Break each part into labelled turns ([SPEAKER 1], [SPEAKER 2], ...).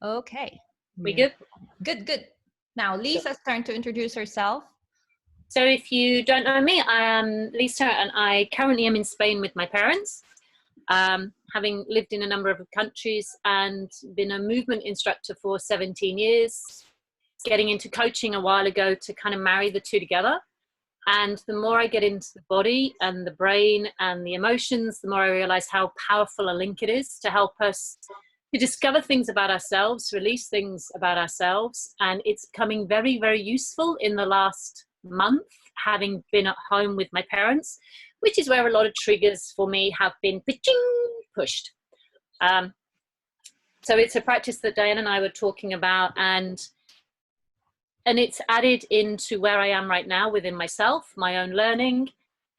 [SPEAKER 1] Okay.
[SPEAKER 2] We good?
[SPEAKER 1] Good, good. Now,
[SPEAKER 2] Sure.
[SPEAKER 1] Lisa's turn to introduce herself.
[SPEAKER 2] So if you don't know me, I am Lisa and I currently am in Spain with my parents, having lived in a number of countries and been a movement instructor for 17 years, getting into coaching a while ago to kind of marry the two together. And the more I get into the body and the brain and the emotions, the more I realize how powerful a link it is to help us to discover things about ourselves, release things about ourselves. And it's becoming very, very useful in the last month, having been at home with my parents, which is where a lot of triggers for me have been pushed. So it's a practice that Dianne and I were talking about, and it's added into where I am right now within myself, my own learning,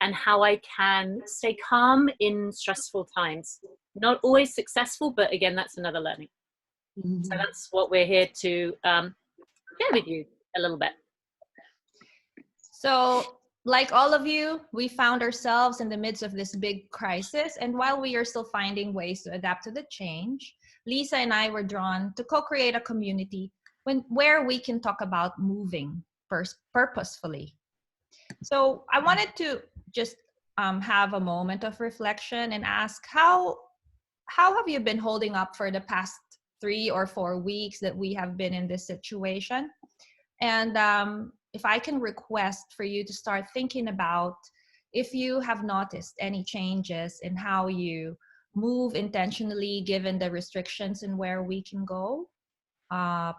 [SPEAKER 2] and how I can stay calm in stressful times. Not always successful, but again, that's another learning. Mm-hmm. So that's what we're here to share with you a little bit.
[SPEAKER 1] So, like all of you, we found ourselves in the midst of this big crisis. And while we are still finding ways to adapt to the change, Lisa and I were drawn to co-create a community where we can talk about moving purposefully. So I wanted to just have a moment of reflection and ask, how have you been holding up for the past 3 or 4 weeks that we have been in this situation? And if I can request for you to start thinking about if you have noticed any changes in how you move intentionally given the restrictions and where we can go,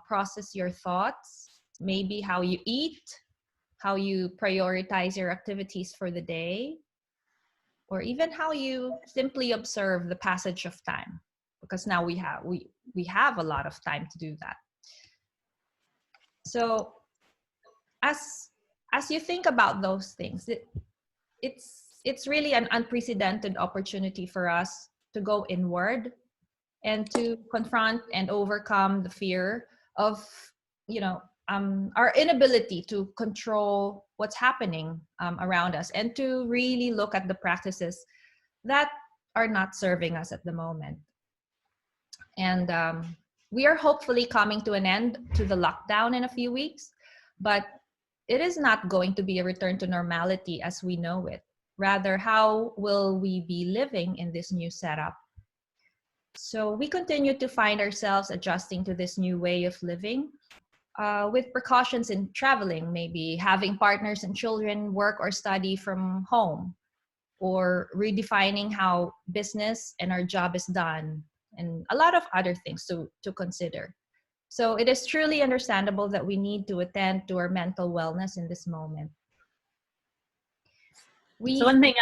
[SPEAKER 1] process your thoughts, maybe how you eat, how you prioritize your activities for the day, or even how you simply observe the passage of time, because now we have a lot of time to do that. So as you think about those things, it's really an unprecedented opportunity for us to go inward and to confront and overcome the fear of, our inability to control what's happening around us, and to really look at the practices that are not serving us at the moment. And we are hopefully coming to an end to the lockdown in a few weeks, but it is not going to be a return to normality as we know it. Rather, how will we be living in this new setup? So we continue to find ourselves adjusting to this new way of living, with precautions in traveling, maybe having partners and children work or study from home, or redefining how business and our job is done, and a lot of other things to consider. So it is truly understandable that we need to attend to our mental wellness in this moment.
[SPEAKER 2] So one thing,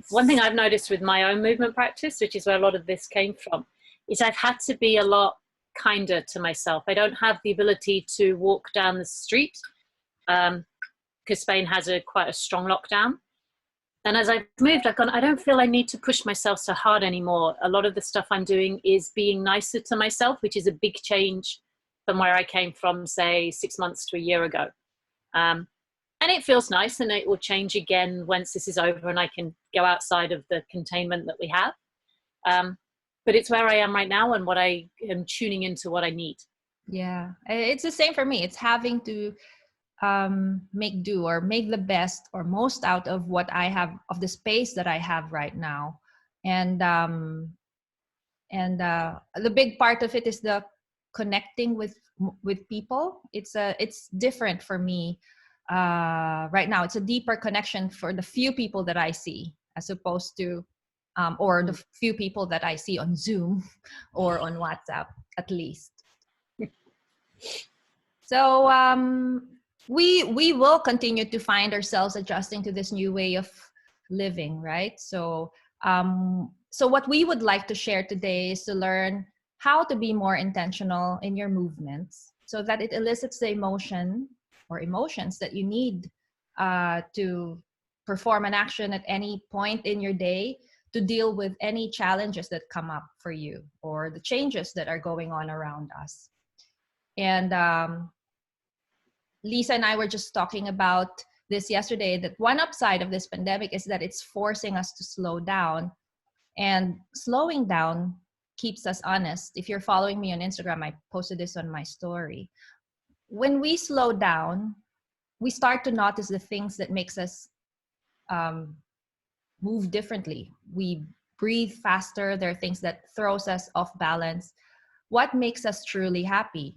[SPEAKER 2] one thing I've noticed with my own movement practice, which is where a lot of this came from, is I've had to be a lot kinder to myself. I don't have the ability to walk down the street because Spain has quite a strong lockdown. And as I've moved, I've gone, I don't feel I need to push myself so hard anymore. A lot of the stuff I'm doing is being nicer to myself, which is a big change from where I came from, say, 6 months to a year ago. And it feels nice, and it will change again once this is over and I can go outside of the containment that we have. But it's where I am right now, and what I am tuning into what I need.
[SPEAKER 1] Yeah, it's the same for me. It's having to make do or make the best or most out of what I have, of the space that I have right now. And the big part of it is the connecting with people. It's different for me right now. It's a deeper connection for the few people that I see, as opposed to or the few people that I see on Zoom or on WhatsApp, at least. So we will continue to find ourselves adjusting to this new way of living, right? So so what we would like to share today is to learn how to be more intentional in your movements, so that it elicits the emotion or emotions that you need to perform an action at any point in your day, to deal with any challenges that come up for you or the changes that are going on around us. And Lisa and I were just talking about this yesterday, that one upside of this pandemic is that it's forcing us to slow down. And slowing down keeps us honest. If you're following me on Instagram, I posted this on my story. When we slow down, we start to notice the things that makes us move differently. We breathe faster. There are things that throws us off balance. What makes us truly happy?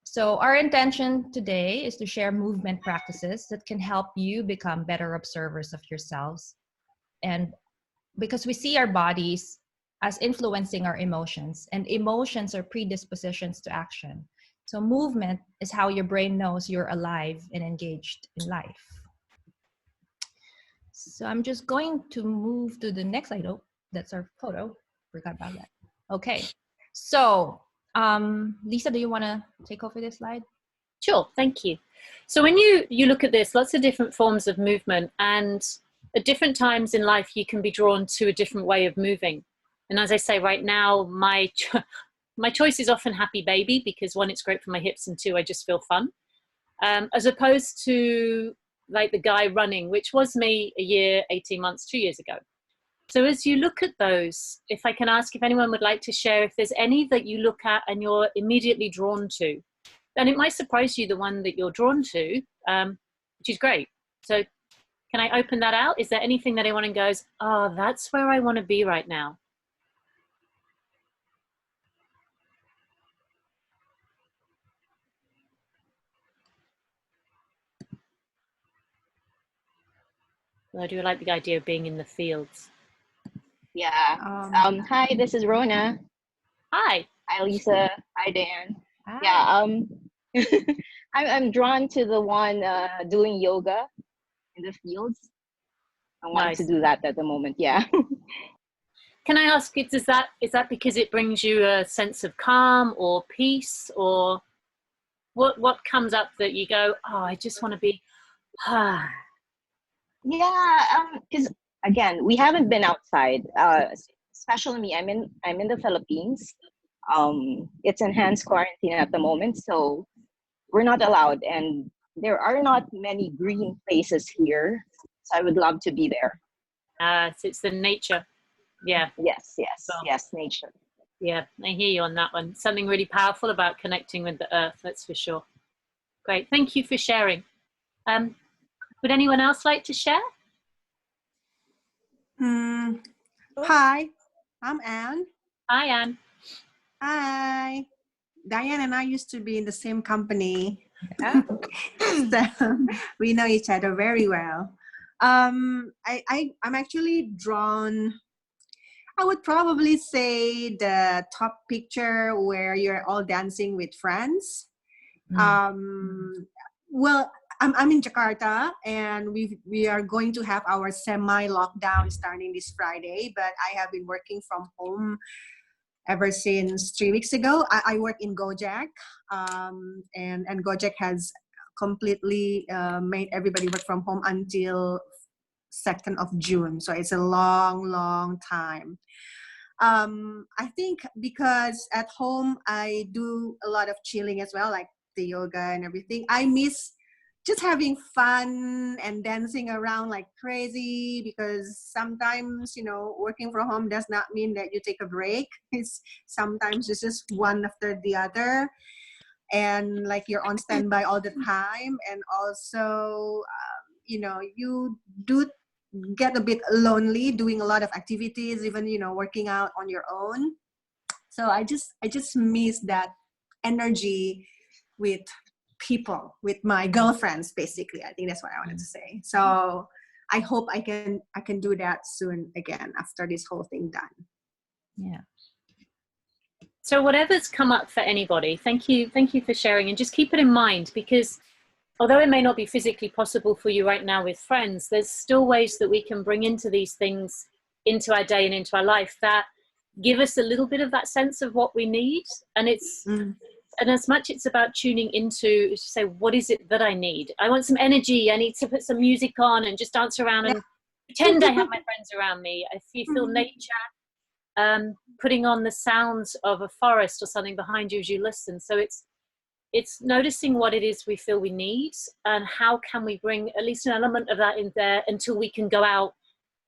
[SPEAKER 1] So our intention today is to share movement practices that can help you become better observers of yourselves. And because we see our bodies as influencing our emotions, and emotions are predispositions to action. So movement is how your brain knows you're alive and engaged in life. So I'm just going to move to the next slide. Oh, that's our photo. Forgot about that. Okay. So Lisa, do you want to take over this slide?
[SPEAKER 2] Sure, thank you. So when you look at this, lots of different forms of movement, and at different times in life, you can be drawn to a different way of moving. And as I say right now, my choice is often happy baby, because one, it's great for my hips, and two, I just feel fun. As opposed to like the guy running, which was me a year, 18 months, 2 years ago. So as you look at those, if I can ask if anyone would like to share, if there's any that you look at and you're immediately drawn to, then it might surprise you the one that you're drawn to, which is great. So can I open that out? Is there anything that anyone goes, oh, that's where I want to be right now? Well, I do like the idea of being in the fields.
[SPEAKER 3] Yeah. Hi, this is Rona.
[SPEAKER 2] Hi.
[SPEAKER 3] Hi, Lisa. Hi, Dan.
[SPEAKER 1] Hi.
[SPEAKER 3] Yeah. I'm drawn to the one doing yoga in the fields. I want to do that at the moment. Yeah.
[SPEAKER 2] Can I ask, is that because it brings you a sense of calm or peace, or what comes up that you go, oh, I just want to be.
[SPEAKER 3] Yeah. Because again, we haven't been outside. Especially me. I'm in the Philippines. It's enhanced quarantine at the moment, so we're not allowed, and there are not many green places here. So I would love to be there.
[SPEAKER 2] So it's the nature. Yeah.
[SPEAKER 3] Yes, nature.
[SPEAKER 2] Yeah, I hear you on that one. Something really powerful about connecting with the earth, that's for sure. Great, thank you for sharing. Would anyone else like to share?
[SPEAKER 4] Hi, I'm Anne.
[SPEAKER 2] Hi, Anne.
[SPEAKER 4] Hi. Diane and I used to be in the same company.
[SPEAKER 1] Yeah.
[SPEAKER 4] So we know each other very well. I'm actually drawn, I would probably say the top picture where you're all dancing with friends. Well, I'm in Jakarta, and we are going to have our semi-lockdown starting this Friday, but I have been working from home ever since 3 weeks ago. I work in Gojek, and Gojek has completely made everybody work from home until 2nd of June. So it's a long time. I think because at home I do a lot of chilling as well, like the yoga and everything. I miss just having fun and dancing around like crazy, because sometimes, working from home does not mean that you take a break. Sometimes it's just one after the other, and like you're on standby all the time. And also, you do get a bit lonely doing a lot of activities, even, working out on your own. So I just miss that energy with people, with my girlfriends, basically. I think that's what I wanted to say. So I hope I can do that soon again after this whole thing done.
[SPEAKER 1] Yeah.
[SPEAKER 2] So whatever's come up for anybody, thank you for sharing, and just keep it in mind, because although it may not be physically possible for you right now with friends, there's still ways that we can bring into these things into our day and into our life that give us a little bit of that sense of what we need. And and as much it's about tuning into, say, what is it that I need? I want some energy. I need to put some music on and just dance around and pretend I have my friends around me. If you feel nature, putting on the sounds of a forest or something behind you as you listen. So it's noticing what it is we feel we need, and how can we bring at least an element of that in there until we can go out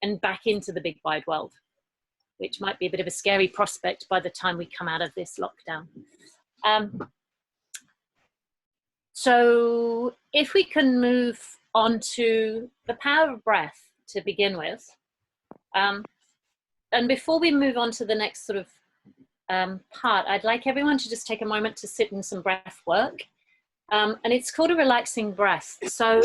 [SPEAKER 2] and back into the big wide world. which might be a bit of a scary prospect by the time we come out of this lockdown. So if we can move on to the power of breath to begin with, and before we move on to the next sort of part, I'd like everyone to just take a moment to sit in some breath work. And it's called a relaxing breath. So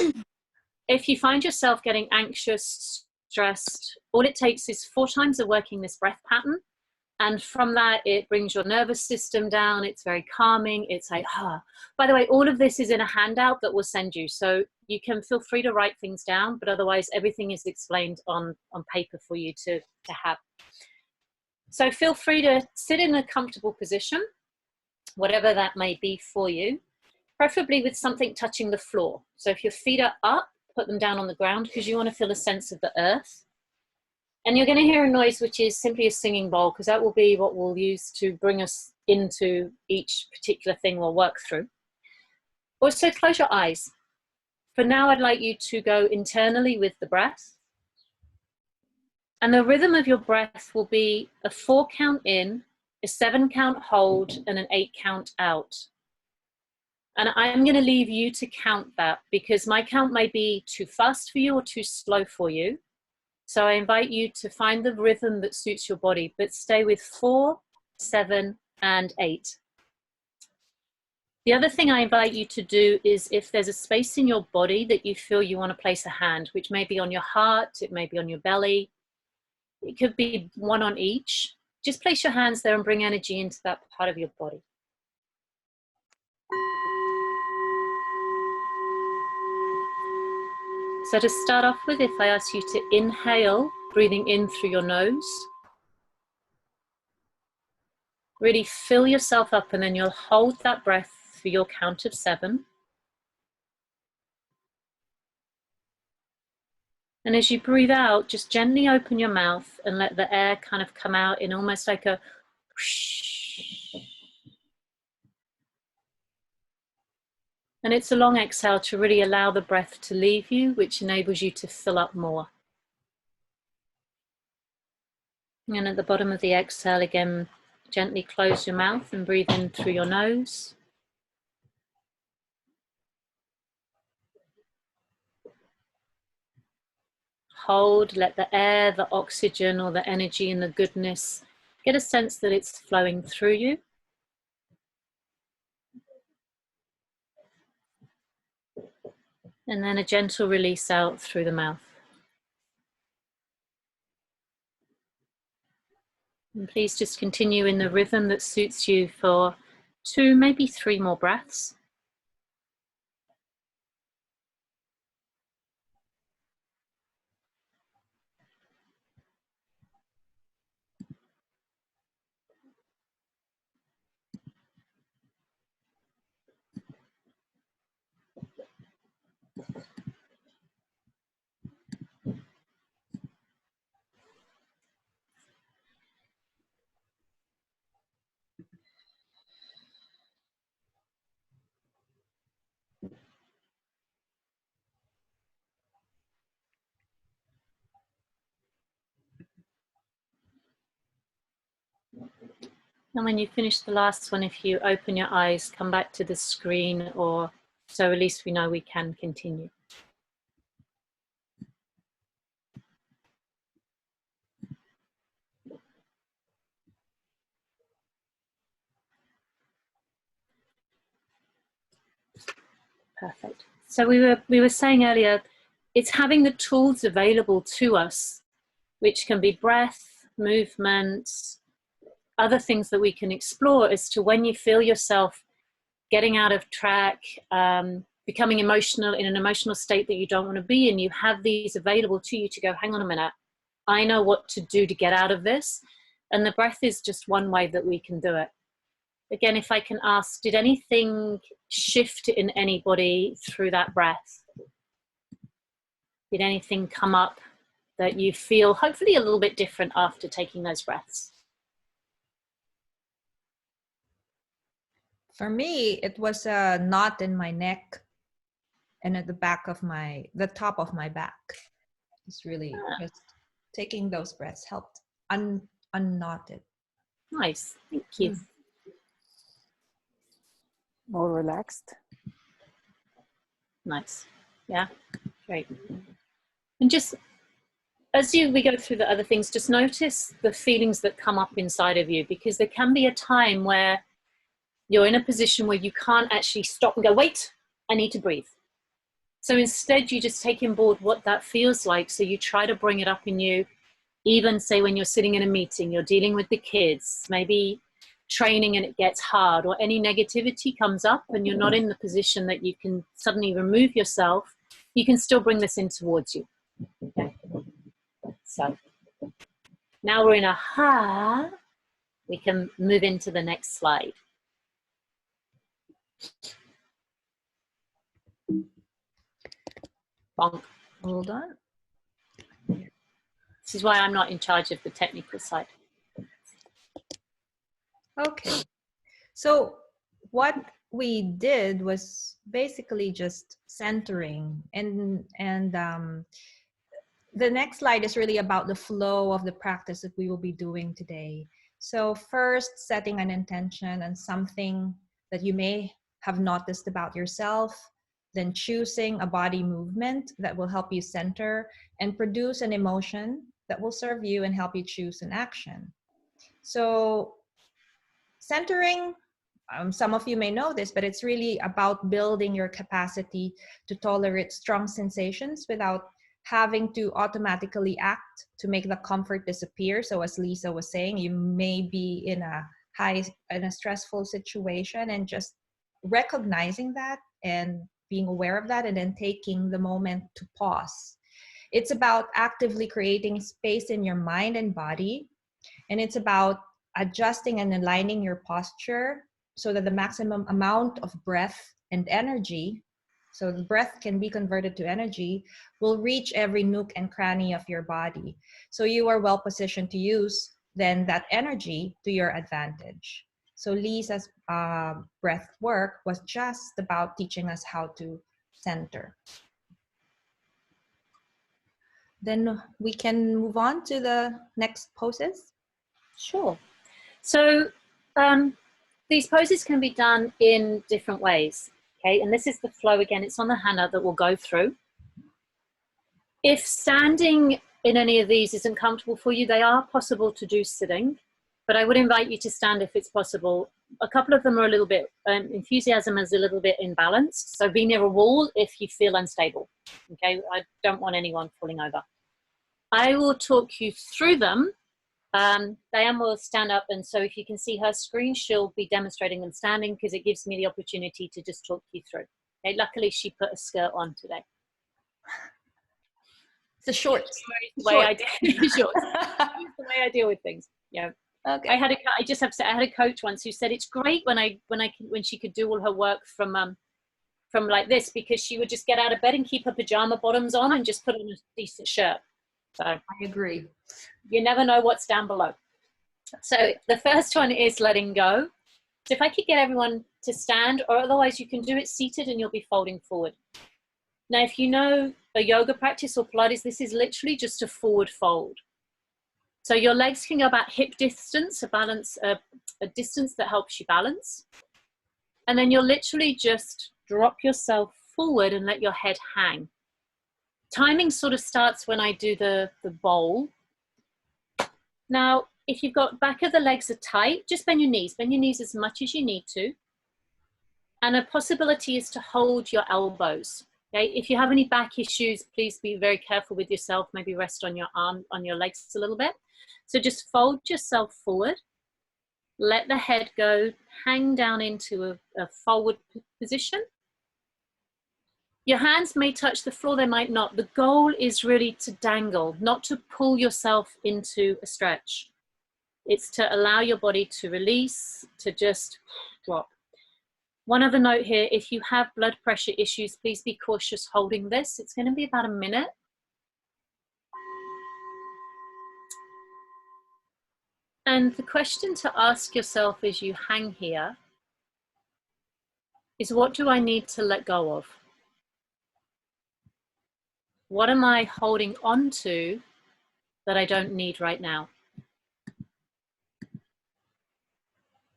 [SPEAKER 2] if you find yourself getting anxious, stressed, all it takes is 4 times of working this breath pattern. And from that, it brings your nervous system down. It's very calming. It's like, ah. By the way, all of this is in a handout that we'll send you. So you can feel free to write things down, but otherwise everything is explained on paper for you to have. So feel free to sit in a comfortable position, whatever that may be for you, preferably with something touching the floor. So if your feet are up, put them down on the ground because you want to feel a sense of the earth. And you're going to hear a noise which is simply a singing bowl, because that will be what we'll use to bring us into each particular thing we'll work through. Also, close your eyes. For now, I'd like you to go internally with the breath. And the rhythm of your breath will be a 4 count in, a 7 count hold, and an 8 count out. And I'm going to leave you to count that, because my count may be too fast for you or too slow for you. So I invite you to find the rhythm that suits your body, but stay with 4, 7, and 8. The other thing I invite you to do is, if there's a space in your body that you feel you want to place a hand, which may be on your heart, it may be on your belly, it could be one on each. Just place your hands there and bring energy into that part of your body. So to start off with, if I ask you to inhale, breathing in through your nose, really fill yourself up, and then you'll hold that breath for your count of 7. And as you breathe out, just gently open your mouth and let the air kind of come out in almost like a whoosh. And it's a long exhale to really allow the breath to leave you, which enables you to fill up more. And at the bottom of the exhale, again, gently close your mouth and breathe in through your nose. Hold, let the air, the oxygen, or the energy and the goodness get a sense that it's flowing through you. And then a gentle release out through the mouth. And please just continue in the rhythm that suits you for 2, maybe 3 more breaths. And when you finish the last one, if you open your eyes, come back to the screen, or so at least we know we can continue. Perfect. So we were saying earlier, it's having the tools available to us, which can be breath, movement, other things that we can explore, as to when you feel yourself getting out of track, becoming emotional, in an emotional state that you don't want to be in. You have these available to you to go, hang on a minute, I know what to do to get out of this. And the breath is just one way that we can do it. Again, if I can ask, did anything shift in anybody through that breath? Did anything come up that you feel hopefully a little bit different after taking those breaths?
[SPEAKER 1] For me, it was a knot in my neck and at the back of the top of my back. It's really just taking those breaths helped unknot it.
[SPEAKER 2] Nice. Thank you.
[SPEAKER 5] More relaxed.
[SPEAKER 2] Nice. Yeah, great. And just as we go through the other things, just notice the feelings that come up inside of you, because there can be a time where you're in a position where you can't actually stop and go, wait, I need to breathe. So instead, you just take on board what that feels like. So you try to bring it up in you, even say when you're sitting in a meeting, you're dealing with the kids, maybe training and it gets hard, or any negativity comes up and you're not in the position that you can suddenly remove yourself, you can still bring this in towards you. Okay. So now we're in a ha, we can move into the next slide. Bonk.
[SPEAKER 1] Hold on.
[SPEAKER 2] This is why I'm not in charge of the technical side.
[SPEAKER 1] Okay. So what we did was basically just centering, and the next slide is really about the flow of the practice that we will be doing today. So first, setting an intention and something that you may have noticed about yourself, then choosing a body movement that will help you center and produce an emotion that will serve you and help you choose an action. So centering, some of you may know this, but it's really about building your capacity to tolerate strong sensations without having to automatically act to make the comfort disappear. So as Lisa was saying, you may be in a stressful situation, and just recognizing that and being aware of that, and then taking the moment to pause. It's about actively creating space in your mind and body, and it's about adjusting and aligning your posture so that the maximum amount of breath and energy, so the breath can be converted to energy, will reach every nook and cranny of your body. So you are well positioned to use then that energy to your advantage. So Lisa's breath work was just about teaching us how to center. Then we can move on to the next poses.
[SPEAKER 2] Sure. So these poses can be done in different ways. Okay, and this is the flow again. It's on the handout that we'll go through. If standing in any of these isn't comfortable for you, they are possible to do sitting, but I would invite you to stand if it's possible. A couple of them are a little bit, enthusiasm is a little bit imbalanced, so be near a wall if you feel unstable. Okay, I don't want anyone falling over. I will talk you through them. Dianne will stand up, and so if you can see her screen, she'll be demonstrating them standing, because it gives me the opportunity to just talk you through. Okay, luckily she put a skirt on today.
[SPEAKER 1] It's a shorts.
[SPEAKER 2] The way I deal with things. Yeah.
[SPEAKER 1] Okay.
[SPEAKER 2] I just have to say, I had a coach once who said it's great when she could do all her work from like this, because she would just get out of bed and keep her pajama bottoms on and just put on a decent shirt. So
[SPEAKER 1] I agree.
[SPEAKER 2] You never know what's down below. So the first one is letting go. So if I could get everyone to stand, or otherwise you can do it seated and you'll be folding forward. Now, if you know a yoga practice or Pilates, this is literally just a forward fold. So your legs can go about hip distance, a distance that helps you balance. And then you'll literally just drop yourself forward and let your head hang. Timing sort of starts when I do the bowl. Now, if you've got back of the legs are tight, just bend your knees as much as you need to. And a possibility is to hold your elbows. Okay? If you have any back issues, please be very careful with yourself. Maybe rest on your arm, on your legs a little bit. So just fold yourself forward. Let the head go, hang down into a forward position. Your hands may touch the floor, they might not. The goal is really to dangle, not to pull yourself into a stretch. It's to allow your body to release, to just drop. One other note here, if you have blood pressure issues, please be cautious holding this. It's going to be about a minute. And the question to ask yourself as you hang here is, what do I need to let go of? What am I holding on to that I don't need right now?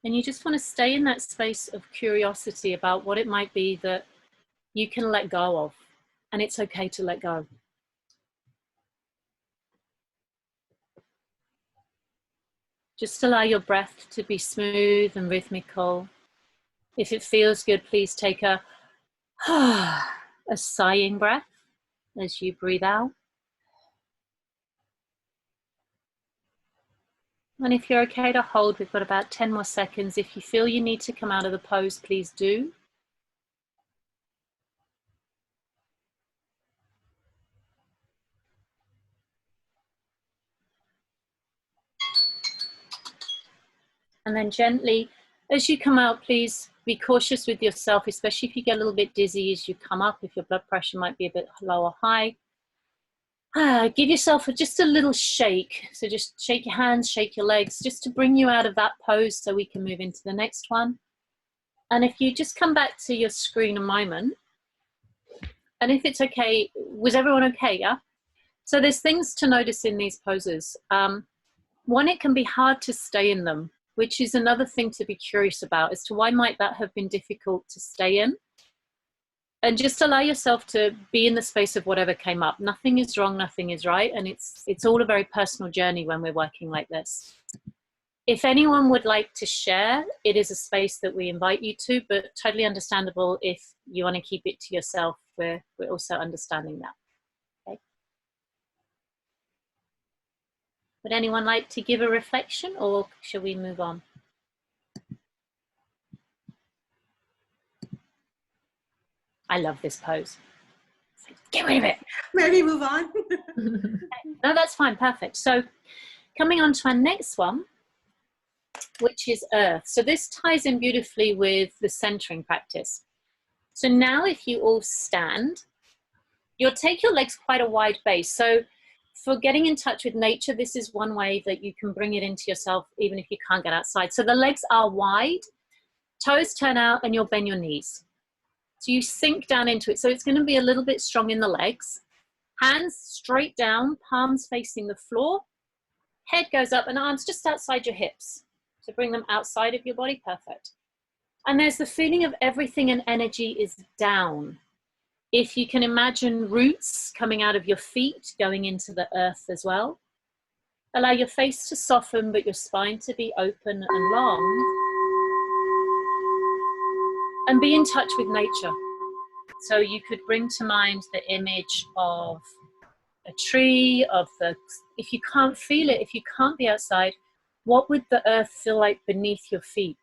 [SPEAKER 2] And you just want to stay in that space of curiosity about what it might be that you can let go of. And it's okay to let go. Just allow your breath to be smooth and rhythmical. If it feels good, please take a sighing breath as you breathe out. And if you're okay to hold, we've got about 10 more seconds. If you feel you need to come out of the pose, please do. And then gently, as you come out, please be cautious with yourself, especially if you get a little bit dizzy as you come up, if your blood pressure might be a bit low or high. Give yourself just a little shake. So just shake your hands, shake your legs, just to bring you out of that pose so we can move into the next one. And if you just come back to your screen a moment, and if it's okay, was everyone okay, yeah? So there's things to notice in these poses. One, it can be hard to stay in them, which is another thing to be curious about as to why might that have been difficult to stay in. And just allow yourself to be in the space of whatever came up. Nothing is wrong, nothing is right. And it's all a very personal journey when we're working like this. If anyone would like to share, it is a space that we invite you to, but totally understandable if you want to keep it to yourself. We're also understanding that. Okay. Would anyone like to give a reflection, or shall we move on? I love this pose. Get rid of it.
[SPEAKER 4] Maybe move on.
[SPEAKER 2] No, that's fine. Perfect. So coming on to our next one, which is earth. So this ties in beautifully with the centering practice. So now if you all stand, you'll take your legs quite a wide base. So for getting in touch with nature, this is one way that you can bring it into yourself, even if you can't get outside. So the legs are wide, toes turn out, and you'll bend your knees. So you sink down into it. So it's going to be a little bit strong in the legs. Hands straight down, palms facing the floor. Head goes up and arms just outside your hips. So bring them outside of your body. Perfect. And there's the feeling of everything and energy is down. If you can imagine roots coming out of your feet, going into the earth as well. Allow your face to soften, but your spine to be open and long. And be in touch with nature. So you could bring to mind the image of a tree, if you can't feel it, if you can't be outside, what would the earth feel like beneath your feet?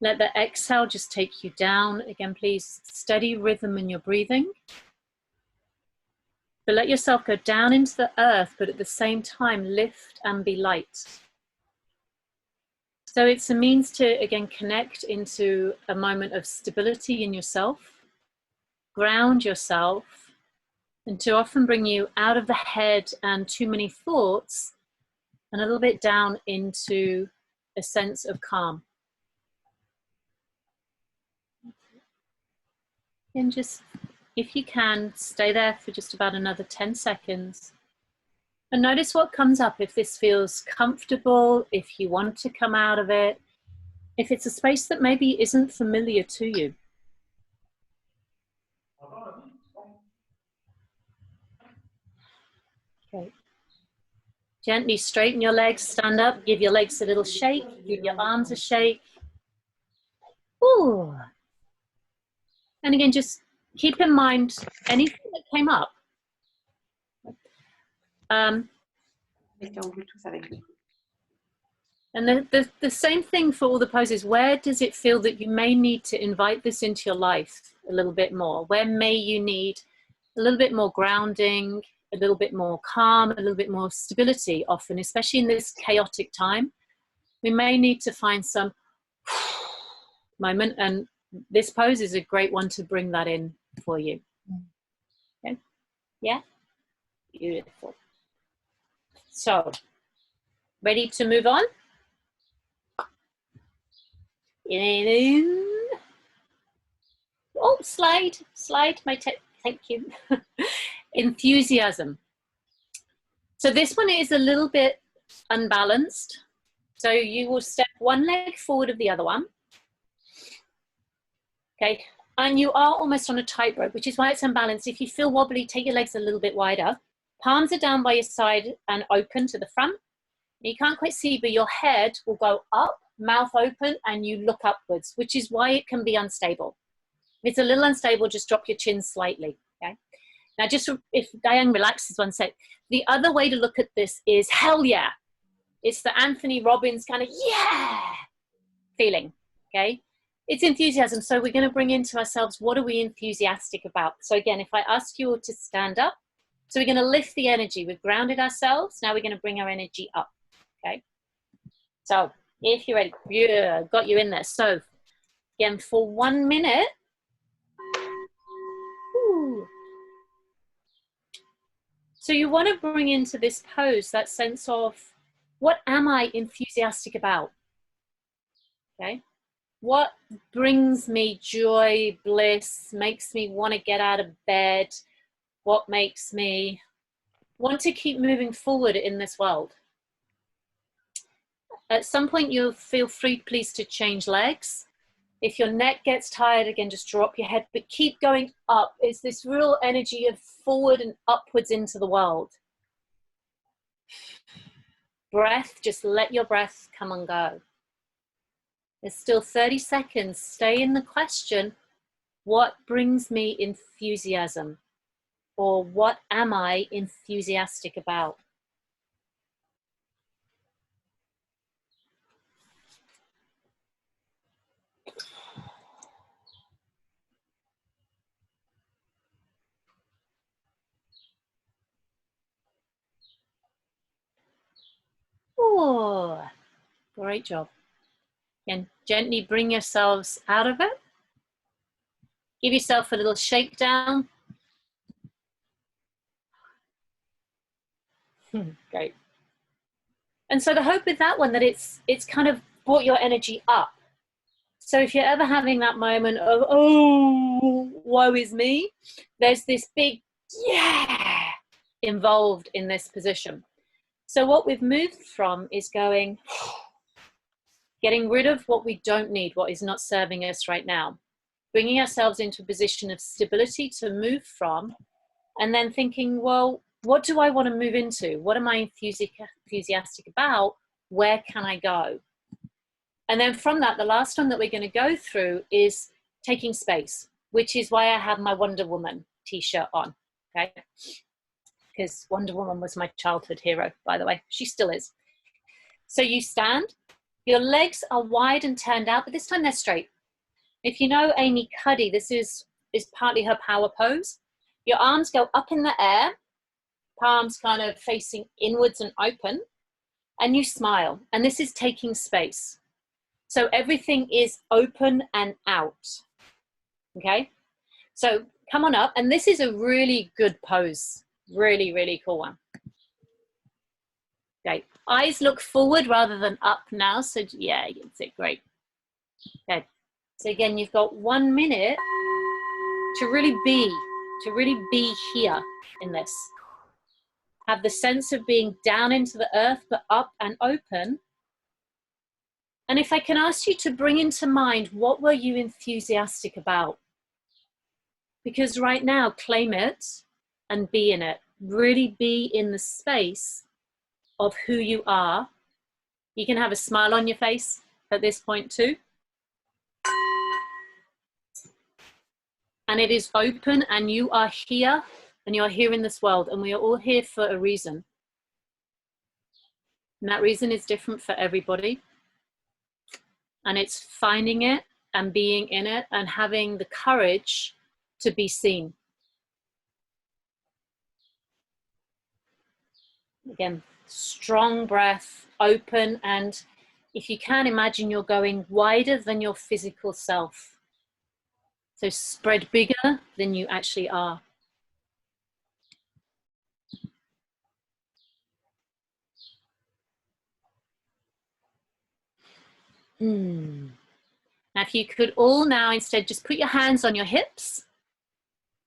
[SPEAKER 2] Let the exhale just take you down. Again, please, steady rhythm in your breathing. But let yourself go down into the earth, but at the same time, lift and be light. So it's a means to, again, connect into a moment of stability in yourself, ground yourself, and to often bring you out of the head and too many thoughts and a little bit down into a sense of calm. And just, if you can, stay there for just about another 10 seconds. And notice what comes up, if this feels comfortable, if you want to come out of it, if it's a space that maybe isn't familiar to you. Okay. Gently straighten your legs, stand up, give your legs a little shake, give your arms a shake. Ooh. And again, just keep in mind anything that came up. And the same thing for all the poses. Where does it feel that you may need to invite this into your life a little bit more? Where may you need a little bit more grounding, a little bit more calm, a little bit more stability often, especially in this chaotic time? We may need to find some moment, and this pose is a great one to bring that in for you. Okay? Yeah? Beautiful. So, ready to move on? Oh, slide, thank you. Enthusiasm. So this one is a little bit unbalanced. So you will step one leg forward of the other one. Okay, and you are almost on a tightrope, which is why it's unbalanced. If you feel wobbly, take your legs a little bit wider. Palms are down by your side and open to the front. You can't quite see, but your head will go up, mouth open, and you look upwards, which is why it can be unstable. If it's a little unstable, just drop your chin slightly, okay? Now, just if Dianne relaxes one sec, the other way to look at this is, hell yeah. It's the Anthony Robbins kind of, yeah, feeling, okay? It's enthusiasm. So we're going to bring into ourselves, what are we enthusiastic about? So again, if I ask you all to stand up, so we're going to lift the energy. We've grounded ourselves. Now we're going to bring our energy up, okay? So if you're ready, yeah, got you in there. So again, for 1 minute, ooh. So you want to bring into this pose that sense of, what am I enthusiastic about? Okay. What brings me joy, bliss, makes me want to get out of bed? What makes me want to keep moving forward in this world? At some point, you'll feel free, please, to change legs. If your neck gets tired, again, just drop your head, but keep going up. It's this real energy of forward and upwards into the world. Breath, just let your breath come and go. There's still 30 seconds. Stay in the question, what brings me enthusiasm? Or what am I enthusiastic about? Oh, great job. And gently bring yourselves out of it. Give yourself a little shakedown. Great. And so the hope with that one, that it's kind of brought your energy up. So if you're ever having that moment of, oh, woe is me, there's this big yeah involved in this position. So what we've moved from is going, getting rid of what we don't need, what is not serving us right now, bringing ourselves into a position of stability to move from, and then thinking, well, what do I want to move into? What am I enthusiastic about? Where can I go? And then from that, the last one that we're going to go through is taking space, which is why I have my Wonder Woman t-shirt on, okay? Because Wonder Woman was my childhood hero, by the way. She still is. So you stand, your legs are wide and turned out, but this time they're straight. If you know Amy Cuddy, this is partly her power pose. Your arms go up in the air, palms kind of facing inwards and open, and you smile. And this is taking space. So everything is open and out, okay? So come on up, and this is a really good pose. Really, really cool one. Okay, eyes look forward rather than up now. So yeah, you can see, great. Okay, so again, you've got 1 minute to really be here in this. Have the sense of being down into the earth, but up and open. And if I can ask you to bring into mind, what were you enthusiastic about? Because right now, claim it and be in it. Really be in the space of who you are. You can have a smile on your face at this point too. And it is open, and you are here, and you're here in this world, and we are all here for a reason. And that reason is different for everybody. And it's finding it and being in it and having the courage to be seen. Again, strong breath, open, and if you can, imagine you're going wider than your physical self. So spread bigger than you actually are. Now, if you could all now instead just put your hands on your hips.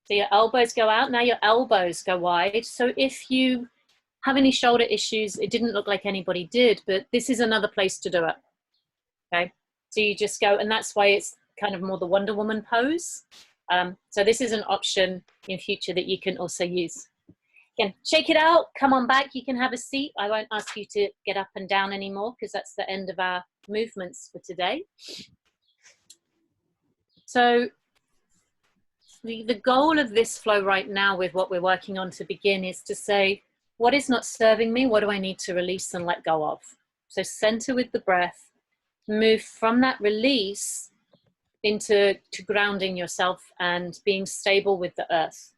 [SPEAKER 2] So your elbows go out, now your elbows go wide. So if you have any shoulder issues, it didn't look like anybody did, but this is another place to do it. Okay, so you just go, and that's why it's kind of more the Wonder Woman pose. So this is an option in future that you can also use. Again, shake it out, come on back, you can have a seat. I won't ask you to get up and down anymore because that's the end of our movements for today. So the goal of this flow right now with what we're working on to begin is to say, what is not serving me? What do I need to release and let go of? So center with the breath, move from that release into grounding yourself and being stable with the earth.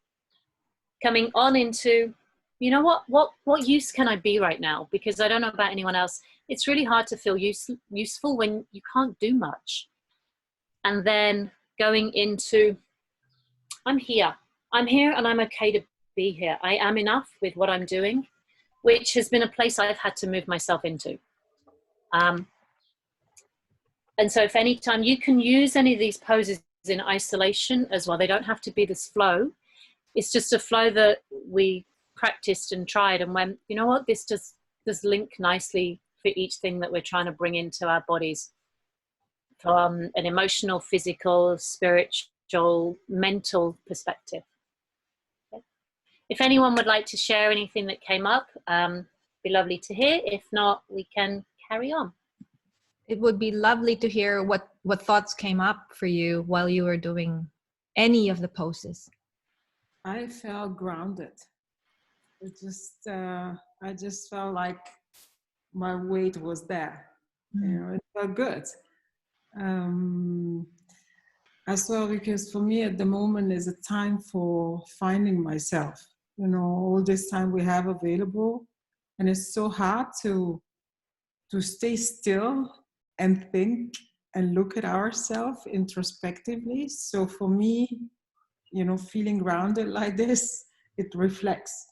[SPEAKER 2] Coming on into, you know, what use can I be right now? Because I don't know about anyone else. It's really hard to feel useful when you can't do much. And then going into, I'm here and I'm okay to be here. I am enough with what I'm doing, which has been a place I've had to move myself into. And so if any time you can use any of these poses in isolation as well, they don't have to be this flow. It's just a flow that we practiced and tried and went, you know what, this does link nicely for each thing that we're trying to bring into our bodies from an emotional, physical, spiritual, mental perspective. Okay. If anyone would like to share anything that came up, be lovely to hear. If not, we can carry on.
[SPEAKER 1] It would be lovely to hear what thoughts came up for you while you were doing any of the poses.
[SPEAKER 6] I felt grounded. I just felt like my weight was there. You know, it felt good. As well, because for me at the moment is a time for finding myself. You know, all this time we have available, and it's so hard to stay still and think and look at ourselves introspectively. So for me, you know, feeling grounded like this, it reflects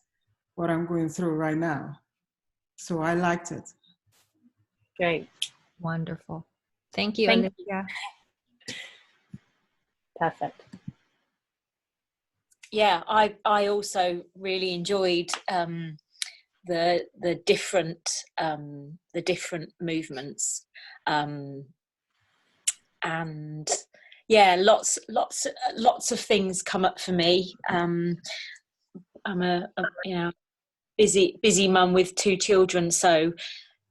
[SPEAKER 6] what I'm going through right now. So I liked it.
[SPEAKER 2] Great.
[SPEAKER 1] Wonderful. Thank you,
[SPEAKER 2] Thank
[SPEAKER 1] Olivia.
[SPEAKER 2] Perfect.
[SPEAKER 7] Yeah, I also really enjoyed the different movements, and yeah, lots of things come up for me. I'm a you know, busy mum with 2 children, so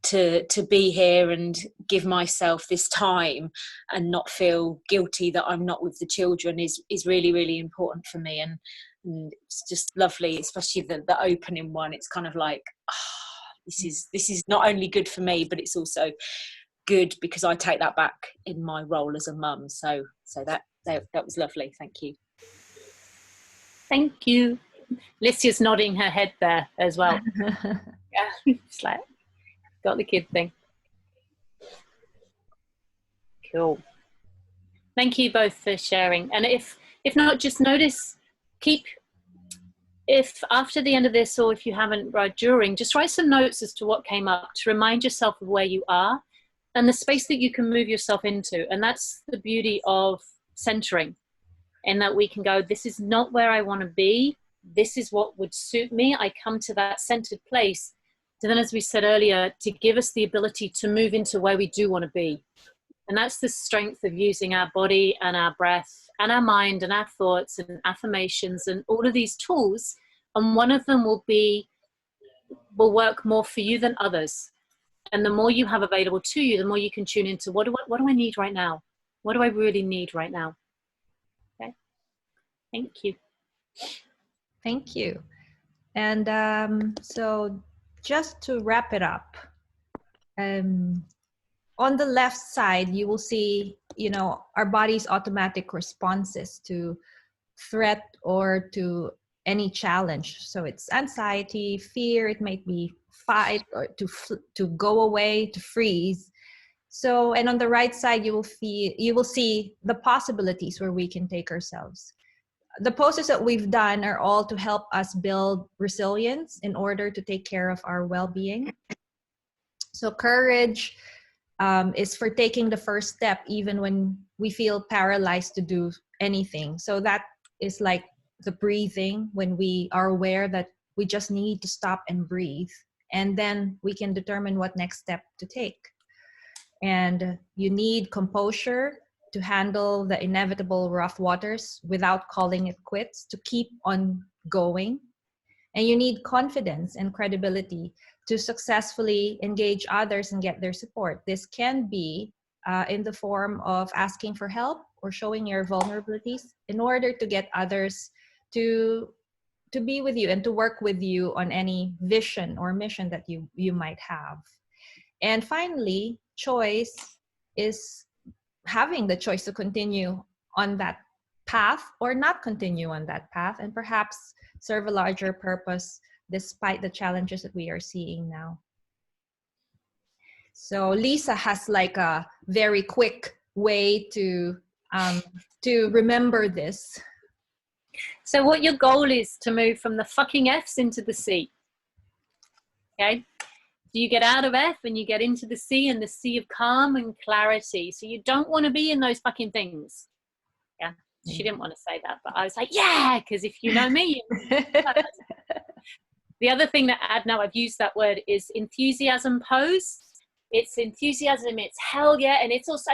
[SPEAKER 7] to be here and give myself this time and not feel guilty that I'm not with the children is really, really important for me, and it's just lovely, especially the opening one. It's kind of like, oh, this is not only good for me, but it's also good because I take that back in my role as a mum. So that was lovely. Thank you.
[SPEAKER 2] Thank you. Lycia's nodding her head there as well. Yeah, it's like, got the kid thing. Cool. Thank you both for sharing. And if not, just notice, if after the end of this, or if you haven't during, just write some notes as to what came up to remind yourself of where you are and the space that you can move yourself into. And that's the beauty of centering, in that we can go, this is not where I want to be. This is what would suit me. I come to that centered place. So then, as we said earlier, to give us the ability to move into where we do want to be. And that's the strength of using our body and our breath and our mind and our thoughts and affirmations and all of these tools. And one of them will work more for you than others. And the more you have available to you, the more you can tune into what do I need right now? What do I really need right now? Okay. Thank you.
[SPEAKER 1] Thank you. And so just to wrap it up, on the left side, you will see, you know, our body's automatic responses to threat or to any challenge. So it's anxiety, fear, it might be fight or to go away, to freeze. So, and on the right side, you will see the possibilities where we can take ourselves. The poses that we've done are all to help us build resilience in order to take care of our well-being. So courage is for taking the first step even when we feel paralyzed to do anything. So that is like the breathing, when we are aware that We just need to stop and breathe, and then we can determine what next step to take. And you need composure to handle the inevitable rough waters without calling it quits, to keep on going. And you need confidence and credibility to successfully engage others and get their support. This can be in the form of asking for help or showing your vulnerabilities in order to get others to be with you and to work with you on any vision or mission that you might have. And finally, choice is having the choice to continue on that path or not continue on that path, and perhaps serve a larger purpose despite the challenges that we are seeing now. So Lisa has like a very quick way to remember this.
[SPEAKER 2] So what your goal is to move from the fucking F's into the C. Okay? So you get out of F and you get into the C, and the sea of calm and clarity. So you don't want to be in those fucking things. Yeah. She didn't want to say that, but I was like, yeah, because if you know me. The other thing that I've used that word is enthusiasm pose. It's enthusiasm, it's hell yeah, and it's also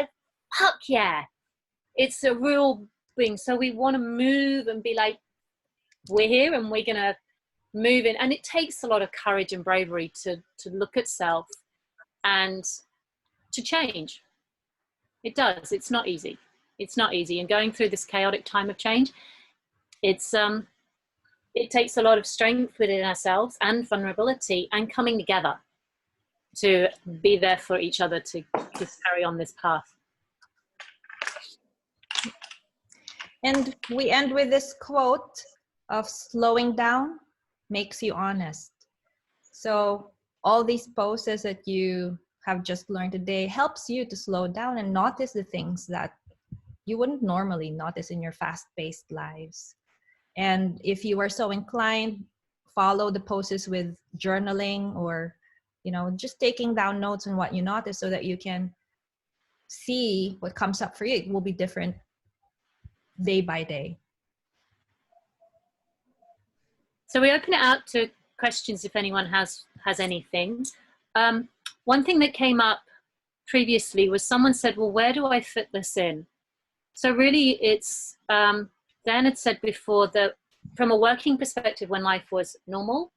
[SPEAKER 2] fuck yeah. It's a real thing. So we want to move and be like, we're here and we're going to move in. And it takes a lot of courage and bravery to look at self and to change. It does. It's not easy. It's not easy. And going through this chaotic time of change, it takes a lot of strength within ourselves and vulnerability and coming together to be there for each other to carry on this path.
[SPEAKER 1] And we end with this quote of slowing down makes you honest. So all these poses that you have just learned today helps you to slow down and notice the things that you wouldn't normally notice in your fast-paced lives. And if you are so inclined, follow the poses with journaling or, just taking down notes on what you notice so that you can see what comes up for you. It will be different day by day.
[SPEAKER 2] So we open it out to questions if anyone has anything. One thing that came up previously was someone said, well, where do I fit this in? So really it's, Dan had said before that from a working perspective, when life was normal,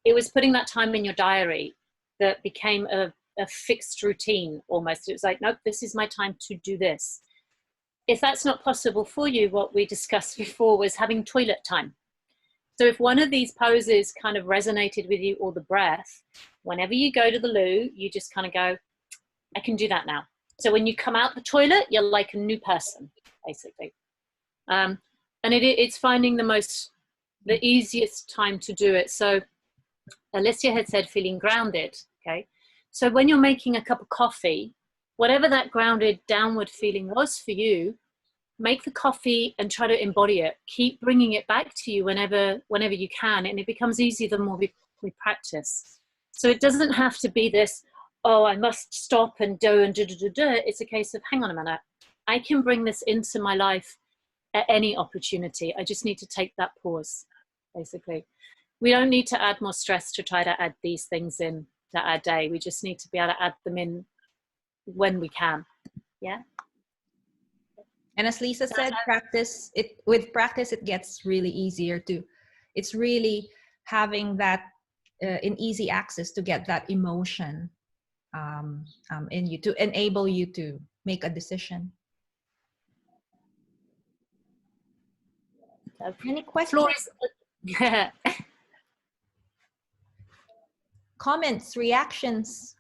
[SPEAKER 2] it was putting that time in your diary that became a fixed routine almost. It was like, nope, this is my time to do this. If that's not possible for you, what we discussed before was having toilet time. So if one of these poses kind of resonated with you, or the breath, whenever you go to the loo, you just kind of go, I can do that now. So when you come out the toilet, you're like a new person, basically. And it's finding the easiest time to do it. So Alicia had said feeling grounded, okay? So when you're making a cup of coffee, whatever that grounded downward feeling was for you, make the coffee and try to embody it. Keep bringing it back to you whenever you can, and it becomes easier the more we practice. So it doesn't have to be this, oh, I must stop and do and do. It's a case of, hang on a minute, I can bring this into my life at any opportunity. I just need to take that pause, basically. We don't need to add more stress to try to add these things in to our day. We just need to be able to add them in when we can. Yeah.
[SPEAKER 1] And as Lisa said, with practice, it gets really easier too. It's really having that in easy access to get that emotion in you, to enable you to make a decision. Any questions?
[SPEAKER 2] Yeah.
[SPEAKER 1] Comments, reactions,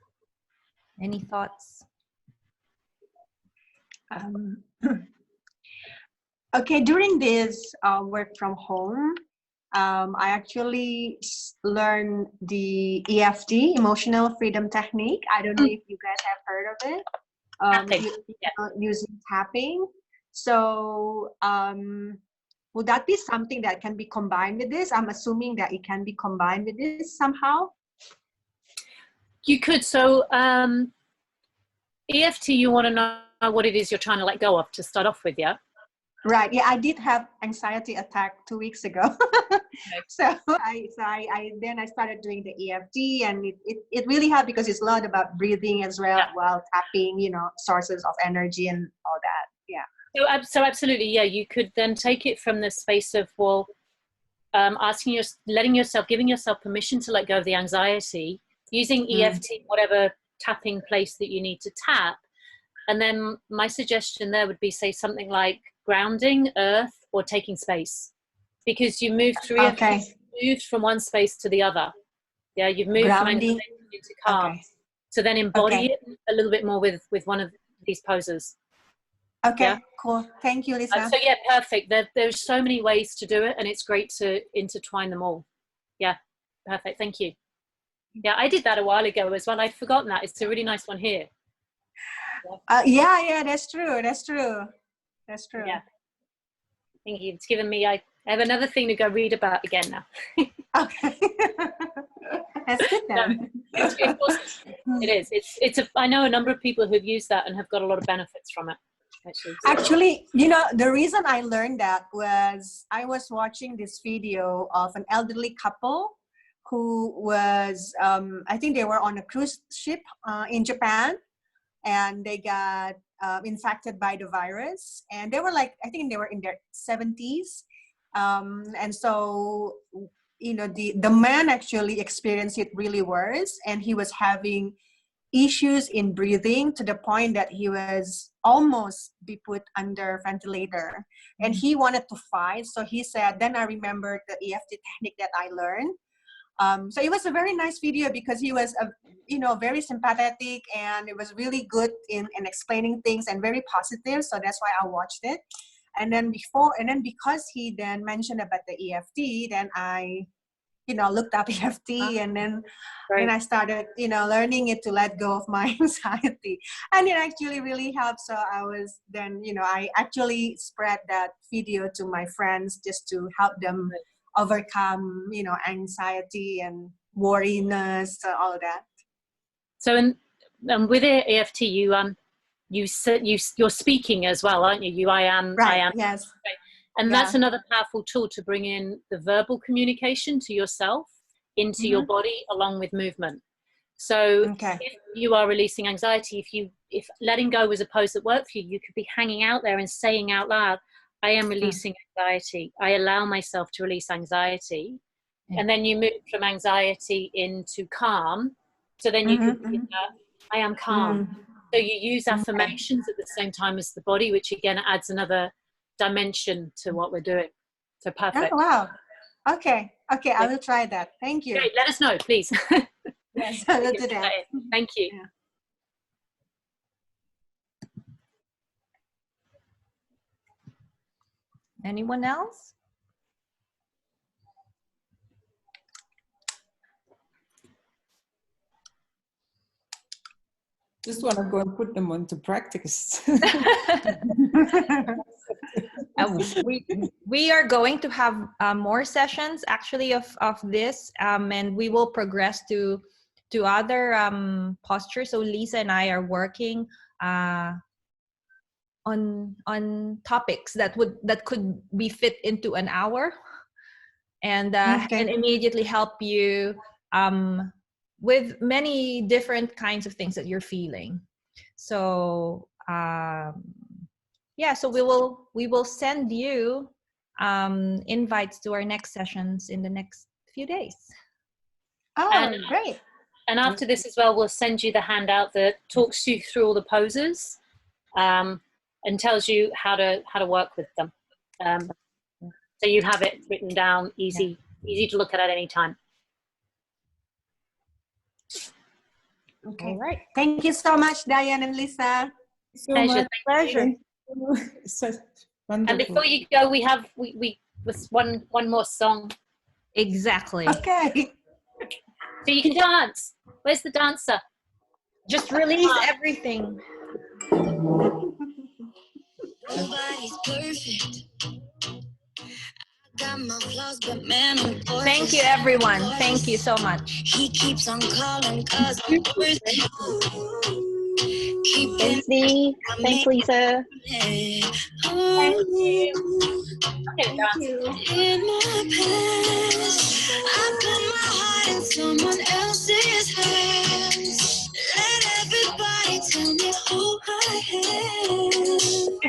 [SPEAKER 1] any thoughts?
[SPEAKER 4] Okay, during this work from home, I actually learned the EFT, Emotional Freedom Technique. I don't know if you guys have heard of it. Using tapping. So would that be something that can be combined with this? I'm assuming that it can be combined with this somehow.
[SPEAKER 2] You could. So EFT, you want to know what it is you're trying to let go of to start off with, yeah?
[SPEAKER 4] Right. Yeah, I did have anxiety attack 2 weeks ago. So I started doing the EFT, and it really helped because it's a lot about breathing as well, while tapping, sources of energy and all that. Yeah.
[SPEAKER 2] So absolutely, yeah. You could then take it from the space of, well, giving yourself permission to let go of the anxiety, using EFT, whatever tapping place that you need to tap. And then my suggestion there would be, say, something like grounding, earth, or taking space, because you move through EFT, moved from one space to the other. Yeah, you've moved
[SPEAKER 4] Grounding.
[SPEAKER 2] from anxiety into calm.
[SPEAKER 4] Okay.
[SPEAKER 2] So then embody it a little bit more with one of these poses.
[SPEAKER 4] Okay,
[SPEAKER 2] yeah?
[SPEAKER 4] Cool. Thank you, Lisa.
[SPEAKER 2] So yeah, perfect. There's so many ways to do it, and it's great to intertwine them all. Yeah, perfect. Thank you. Yeah, I did that a while ago as well. I'd forgotten that. It's a really nice one here.
[SPEAKER 4] Yeah, that's true.
[SPEAKER 2] Yeah. Thank you. It's given me, I have another thing to go read about again now.
[SPEAKER 4] Okay. That's good then.
[SPEAKER 2] It is. I know a number of people who've used that and have got a lot of benefits from it.
[SPEAKER 4] Actually, the reason I learned that was I was watching this video of an elderly couple who was, I think they were on a cruise ship in Japan, and they got infected by the virus, and they were I think they were in their 70s, and so the man actually experienced it really worse, and he was having issues in breathing to the point that he was almost be put under ventilator, and he wanted to fight. So he said, then I remembered the EFT technique that I learned. So it was a very nice video because he was very sympathetic, and it was really good in explaining things and very positive. So that's why I watched it. And then because he then mentioned about the EFT, then I looked up EFT, and then I started learning it to let go of my anxiety, and it actually really helped. So I was then I actually spread that video to my friends just to help them overcome anxiety and worriness, all that.
[SPEAKER 2] So with EFT, you're speaking as well, aren't you? I am.
[SPEAKER 4] Yes.
[SPEAKER 2] And that's another powerful tool to bring in the verbal communication to yourself into your body along with movement. So if you are releasing anxiety, if letting go was a pose that worked for you, you could be hanging out there and saying out loud, I am releasing anxiety. I allow myself to release anxiety. And then you move from anxiety into calm. So then you could be I am calm. So you use affirmations at the same time as the body, which again adds another dimension to what we're doing. So perfect.
[SPEAKER 4] Oh, wow. Okay, I will try that. Thank you.
[SPEAKER 2] Great. Let us know, please.
[SPEAKER 4] Yes, I will do that.
[SPEAKER 2] Thank you.
[SPEAKER 4] Yeah.
[SPEAKER 1] Anyone else?
[SPEAKER 6] Just want to go and put them into practice.
[SPEAKER 1] We are going to have more sessions actually of this, and we will progress to other postures. So Lisa and I are working on topics that could be fit into an hour, and immediately help you with many different kinds of things that you're feeling. So so we will send you invites to our next sessions in the next few days.
[SPEAKER 4] Oh, great.
[SPEAKER 2] And after this as well, we'll send you the handout that talks you through all the poses and tells you how to work with them. So you have it written down, easy to look at any time.
[SPEAKER 4] Okay.
[SPEAKER 1] All right.
[SPEAKER 4] Thank you so much, Dianne and Lisa.
[SPEAKER 1] Pleasure.
[SPEAKER 2] And before you go, we with one more song.
[SPEAKER 1] Exactly.
[SPEAKER 4] Okay.
[SPEAKER 2] So you can dance. Where's the dancer?
[SPEAKER 1] Just release everything.
[SPEAKER 8] Nobody's perfect. Got my flaws, but man, I'm gorgeous.
[SPEAKER 1] Thank you, everyone. Thank you so much.
[SPEAKER 8] He keeps on calling 'cause I'm worth it.
[SPEAKER 3] Thanks, Dee. Thanks, Lisa.
[SPEAKER 8] Oh,
[SPEAKER 2] Okay,
[SPEAKER 4] Thank you.
[SPEAKER 8] In my past, I put my heart in someone else's hands. Let everybody tell me who I am.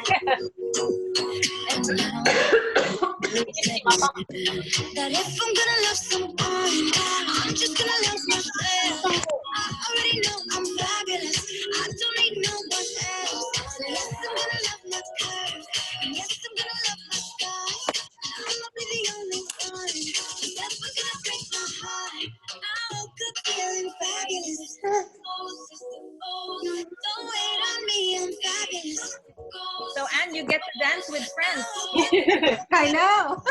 [SPEAKER 8] And now that if I'm gonna love someone, I'm just gonna love myself. I already know I'm fabulous. I don't need no one else. So yes, I'm gonna love my curves, and yes, I'm gonna love my scars. I'm not be the only one. So that's what's gonna break my heart. I woke up feeling fabulous. Oh, don't wait on me, I'm fabulous.
[SPEAKER 1] So, Anne, you get to dance with friends.
[SPEAKER 4] I know.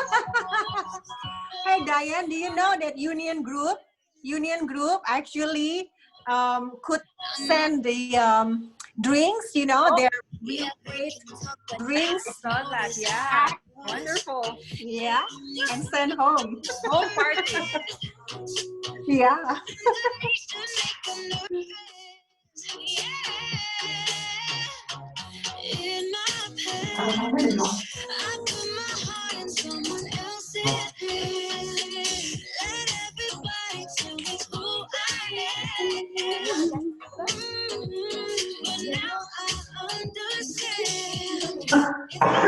[SPEAKER 4] Hey, Diane, do you know that Union Group actually could send the drinks, you know, their real great drinks.
[SPEAKER 1] Saw that, yeah. Wonderful.
[SPEAKER 4] Yeah, and send home.
[SPEAKER 1] Home party.
[SPEAKER 4] Yeah.
[SPEAKER 8] In my past, I put my heart in someone else's hands. Let everybody tell me who I am. But now I understand.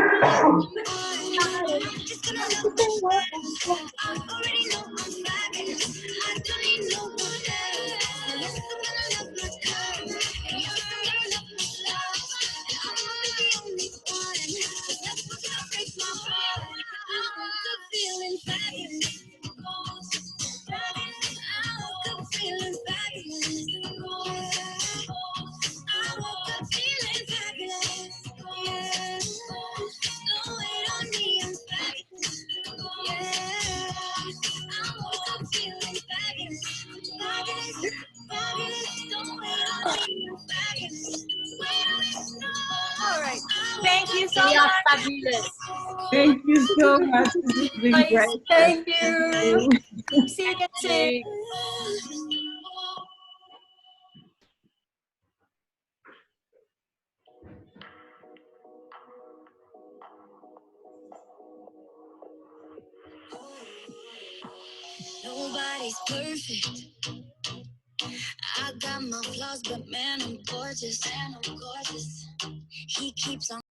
[SPEAKER 8] I'm just gonna love myself. I already know I'm fabulous. I don't need no one else. Yes, I'm gonna love my curves. And yes, I'm gonna love my flaws. And I'm not the only one. 'Cause that's what's gonna break my heart. I woke up feeling fabulous. I woke up feeling fabulous. I woke up feeling fabulous. Yeah. Don't wait on me, I'm fabulous. Yeah. I woke up feeling fabulous. Fabulous, fabulous. Don't wait on me, I'm fabulous. Wait on me, no.
[SPEAKER 1] All right. Thank you so
[SPEAKER 2] we are
[SPEAKER 1] much.
[SPEAKER 2] fabulous.
[SPEAKER 6] Thank you so much. This has been
[SPEAKER 1] Guys,
[SPEAKER 6] great.
[SPEAKER 1] thank you. See you again soon.
[SPEAKER 8] Nobody's perfect. I got my flaws, but man, I'm gorgeous. He keeps on